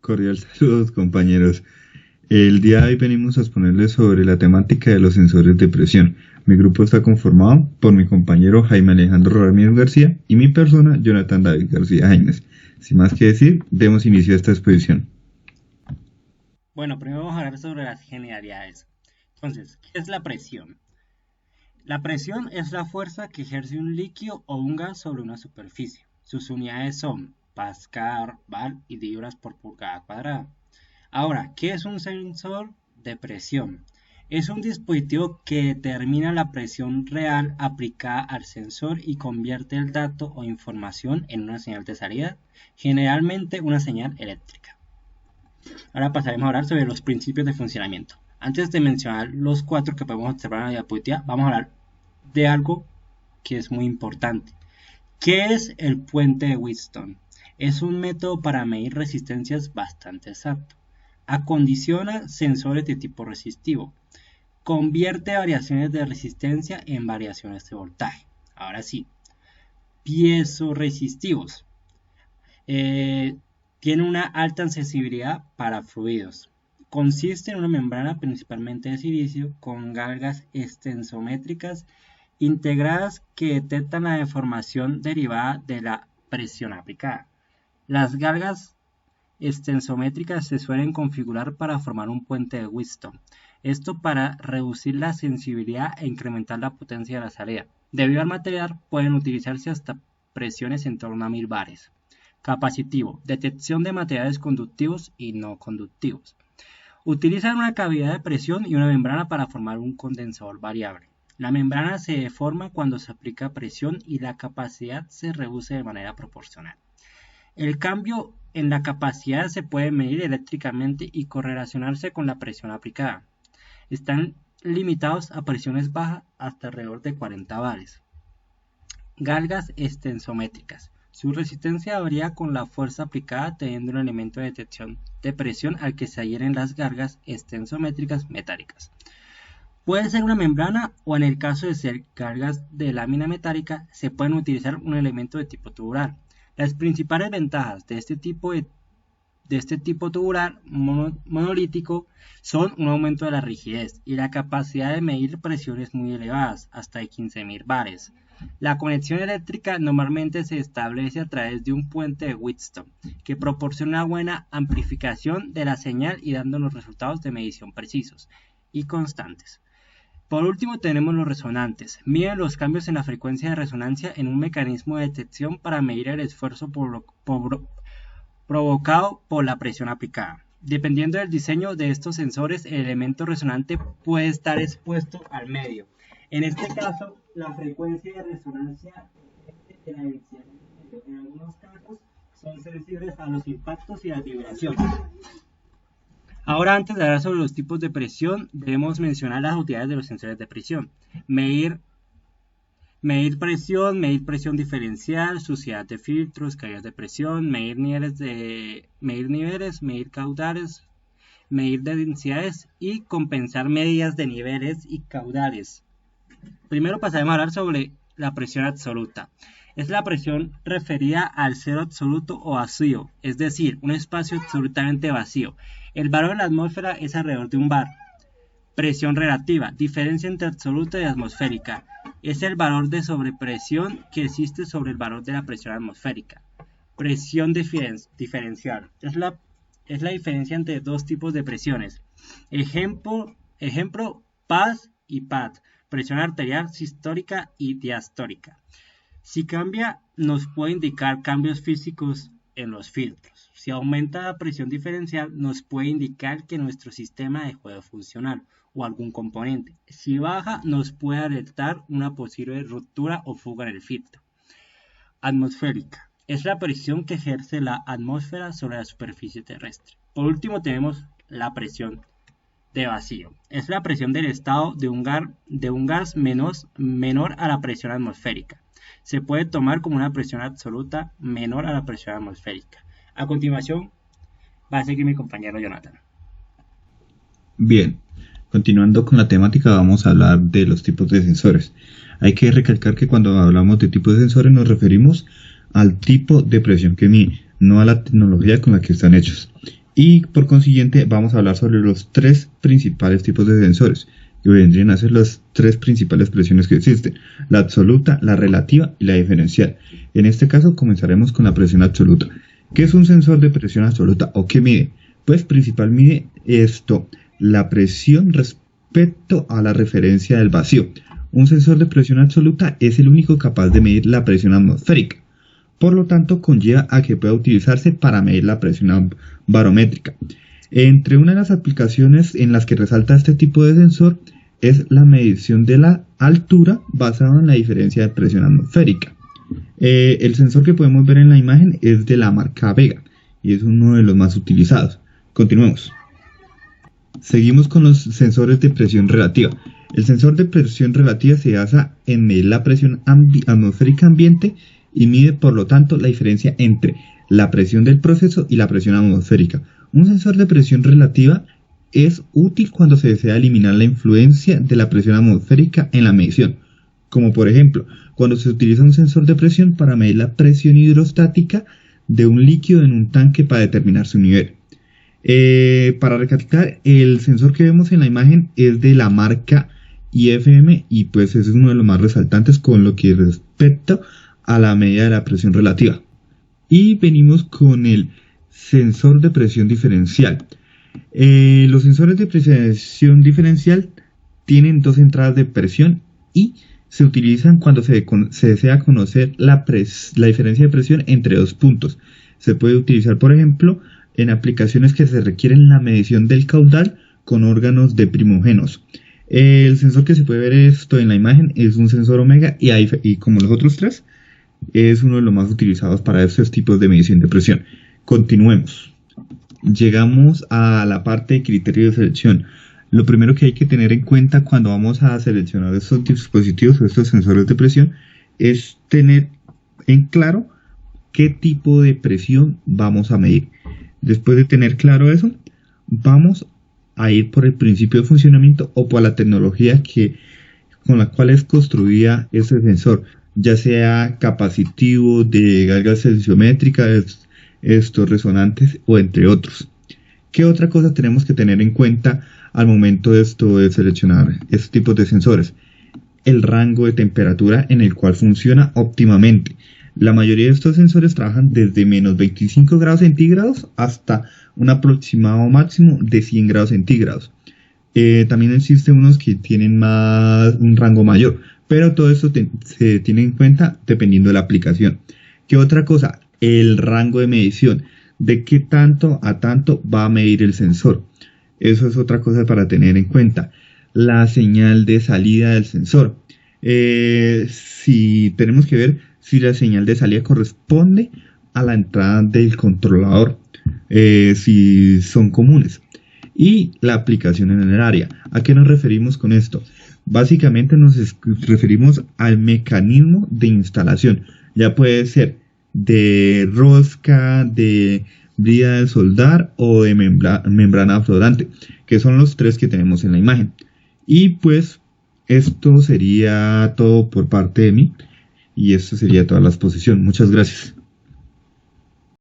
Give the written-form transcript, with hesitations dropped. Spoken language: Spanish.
Cordial saludos, compañeros. El día de hoy venimos a exponerles sobre la temática de los sensores de presión. Mi grupo está conformado por mi compañero Jaime Alejandro Ramírez García y mi persona, Jonathan David García Jaimes. Sin más que decir, demos inicio a esta exposición. Bueno, primero vamos a hablar sobre las generalidades. Entonces, ¿qué es la presión? La presión es la fuerza que ejerce un líquido o un gas sobre una superficie. Sus unidades son pascal, bar y libras por pulgada cuadrada. Ahora, ¿qué es un sensor de presión? Es un dispositivo que determina la presión real aplicada al sensor y convierte el dato o información en una señal de salida, generalmente una señal eléctrica. Ahora pasaremos a hablar sobre los principios de funcionamiento. Antes de mencionar los 4 que podemos observar en la diapositiva, vamos a hablar de algo que es muy importante. ¿Qué es el puente de Wheatstone? Es un método para medir resistencias bastante exacto. Acondiciona sensores de tipo resistivo. Convierte variaciones de resistencia en variaciones de voltaje. Ahora sí, piezoresistivos. Tiene una alta sensibilidad para fluidos. Consiste en una membrana principalmente de silicio con galgas extensométricas integradas que detectan la deformación derivada de la presión aplicada. Las galgas extensométricas se suelen configurar para formar un puente de Wheatstone. Esto para reducir la sensibilidad e incrementar la potencia de la salida. Debido al material, pueden utilizarse hasta presiones en torno a 1000 bares. Capacitivo, detección de materiales conductivos y no conductivos. Utilizan una cavidad de presión y una membrana para formar un condensador variable. La membrana se deforma cuando se aplica presión y la capacidad se reduce de manera proporcional. El cambio en la capacidad se puede medir eléctricamente y correlacionarse con la presión aplicada. Están limitados a presiones bajas hasta alrededor de 40 bares. Galgas extensométricas. Su resistencia varía con la fuerza aplicada teniendo un elemento de detección de presión al que se adhieren las galgas extensométricas metálicas. Puede ser una membrana o en el caso de ser galgas de lámina metálica se pueden utilizar un elemento de tipo tubular. Las principales ventajas de este tipo tubular monolítico son un aumento de la rigidez y la capacidad de medir presiones muy elevadas, hasta de 15.000 bares. La conexión eléctrica normalmente se establece a través de un puente de Wheatstone, que proporciona una buena amplificación de la señal y dando los resultados de medición precisos y constantes. Por último tenemos los resonantes. Miden los cambios en la frecuencia de resonancia en un mecanismo de detección para medir el esfuerzo provocado por la presión aplicada. Dependiendo del diseño de estos sensores, el elemento resonante puede estar expuesto al medio. En este caso, la frecuencia de resonancia de la densidad en algunos casos son sensibles a los impactos y a las vibraciones. Ahora, antes de hablar sobre los tipos de presión, debemos mencionar las utilidades de los sensores de presión. Medir presión diferencial, suciedad de filtros, caídas de presión, medir caudales, medir de densidades y compensar medidas de niveles y caudales. Primero pasaremos a hablar sobre la presión absoluta. Es la presión referida al cero absoluto o vacío, es decir, un espacio absolutamente vacío. El valor de la atmósfera es alrededor de 1 bar. Presión relativa, diferencia entre absoluta y atmosférica. Es el valor de sobrepresión que existe sobre el valor de la presión atmosférica. Presión diferencial. Es la diferencia entre dos tipos de presiones. Ejemplo, PAS y PAD. Presión arterial sistólica y diastólica. Si cambia, nos puede indicar cambios físicos en los filtros. Si aumenta la presión diferencial, nos puede indicar que nuestro sistema dejó de funcionar o algún componente. Si baja, nos puede alertar una posible ruptura o fuga en el filtro. Atmosférica. Es la presión que ejerce la atmósfera sobre la superficie terrestre. Por último tenemos la presión de vacío. Es la presión del estado de un gas menor a la presión atmosférica. Se puede tomar como una presión absoluta menor a la presión atmosférica. A continuación va a seguir mi compañero Jonathan. Bien, continuando con la temática vamos a hablar de los tipos de sensores. Hay que recalcar que cuando hablamos de tipos de sensores nos referimos al tipo de presión que mide, no a la tecnología con la que están hechos. Y por consiguiente vamos a hablar sobre los tres principales tipos de sensores, que vendrían a ser las tres principales presiones que existen: la absoluta, la relativa y la diferencial. En este caso comenzaremos con la presión absoluta. ¿Qué es un sensor de presión absoluta o qué mide? Pues principalmente la presión respecto a la referencia del vacío. Un sensor de presión absoluta es el único capaz de medir la presión atmosférica. Por lo tanto, conlleva a que pueda utilizarse para medir la presión barométrica. Entre una de las aplicaciones en las que resalta este tipo de sensor es la medición de la altura basada en la diferencia de presión atmosférica. El sensor que podemos ver en la imagen es de la marca Vega y es uno de los más utilizados. Continuemos. Seguimos con los sensores de presión relativa. El sensor de presión relativa se basa en medir la presión atmosférica ambiente y mide por lo tanto la diferencia entre la presión del proceso y la presión atmosférica. Un sensor de presión relativa es útil cuando se desea eliminar la influencia de la presión atmosférica en la medición, como por ejemplo cuando se utiliza un sensor de presión para medir la presión hidrostática de un líquido en un tanque para determinar su nivel. Para recalcar, el sensor que vemos en la imagen es de la marca IFM y pues es uno de los más resaltantes con lo que respecta a la medida de la presión relativa. Y venimos con el sensor de presión diferencial. Los sensores de presión diferencial tienen dos entradas de presión y se utilizan cuando se desea conocer la diferencia de presión entre dos puntos. Se puede utilizar, por ejemplo, en aplicaciones que se requieren la medición del caudal con órganos de primógenos. El sensor que se puede ver en la imagen es un sensor Omega y como los otros tres, es uno de los más utilizados para estos tipos de medición de presión. Continuemos. Llegamos a la parte de criterio de selección. Lo primero que hay que tener en cuenta cuando vamos a seleccionar estos dispositivos o estos sensores de presión es tener en claro qué tipo de presión vamos a medir. Después de tener claro eso, vamos a ir por el principio de funcionamiento o por la tecnología con la cual es construida ese sensor, ya sea capacitivo, de galgas tensiométricas, estos resonantes o entre otros. ¿Qué otra cosa tenemos que tener en cuenta al momento de seleccionar estos tipos de sensores? El rango de temperatura en el cual funciona óptimamente. La mayoría de estos sensores trabajan desde menos 25 grados centígrados hasta un aproximado máximo de 100 grados centígrados. También existen unos que tienen un rango mayor, pero todo esto se tiene en cuenta dependiendo de la aplicación. ¿Qué otra cosa? El rango de medición. ¿De qué tanto a tanto va a medir el sensor? Eso es otra cosa para tener en cuenta. La señal de salida del sensor. Si tenemos que ver si la señal de salida corresponde a la entrada del controlador, si son comunes. Y la aplicación en el área. ¿A qué nos referimos con esto? Básicamente nos referimos al mecanismo de instalación. Ya puede ser de rosca, de brida de soldar o de membrana flotante, que son los tres que tenemos en la imagen. Y pues esto sería todo por parte de mí. Y esto sería toda la exposición. Muchas gracias.